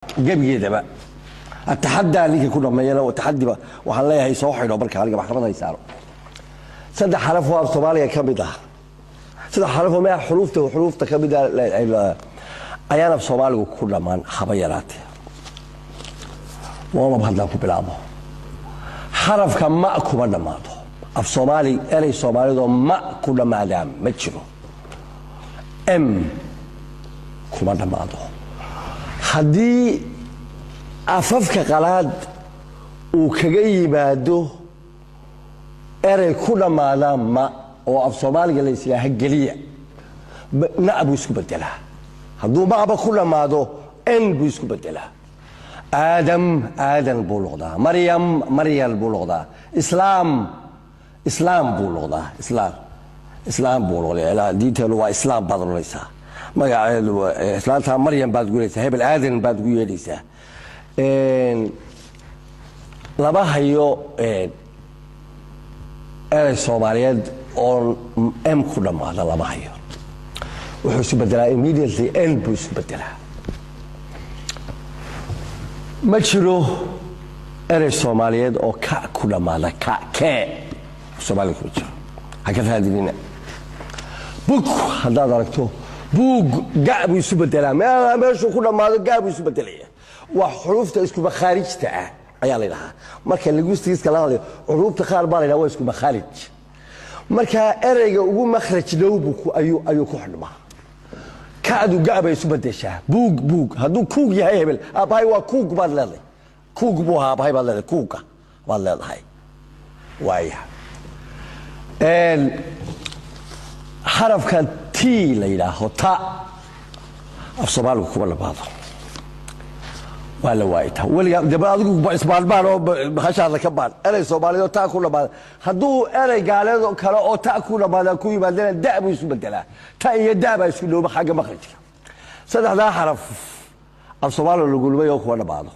gebigeeda ba التحدى اللي كنا مينا والتحدي بقى وحنا هي صوحي لو بركة على محكمة يسارو سد حرفوا بصوماليا كبدا سد حرفوا ما حروف كبدا أيانا بصوماليا كل ما خبيرات وما بهدلكوا بلامه حرف كم ما أكو ما نماذو الصومالي أنا الصومالي ده ما كل ما دام متشرو كما نماذو حدي afafka qalaad uu kaga yimaado erey ku dhamaada ma oo af Soomaaliga la islaaha galiya naabu isku bedelaa haduu maaba ku dhamaado en buu isku bedelaa aadan buu noqdaa maryam buu noqdaa islaam buu noqdaa islaam buu noqdaa diinteenu waa islaam baad noqonaysaa magaceedu islaanta maryam baad guulaysaa hebel aadan baad gu yeedhaysaa laba hayo erey Soomaaliyeed oo ku dhamaada laba hayo wuxuu isu bedelaa immediately buu isu bedelaa ma jiro erey Soomaaliyeed oo ku dhamaada ke Soomaaliga ku jiro haka raadinina bug haddaad aragto bug gaabu isu bedelaa meeshu ku dhamaado gaabu isu bedelaya وحروف تسكب خارج تاع عيال لها مركا linguistics كلا هذا حروف تخار بالنا ويسكب خارج مركا أرجع وهو مخرج لوبك أيو كحلما كادو جاب يسبب دشة بوق هادو كوك يهيبل أباي وكوك بالله كوك بوها أباي بالله كوكا بالله هاي وايها حرف كان تي ليلا هو تا الصومال كولا بعض ولا وايتها ولا دبا ادغو اسبال بار بخشاد كبار اري سوماليو تاكل بعد haduu eray gaaleedo kale oo taakula badan ku yimaadeen daab isu bedela ta iyo daab isu looba xaga maqrajka saddexda xaraf af Soomaaliya lagu lumayo ku wada baado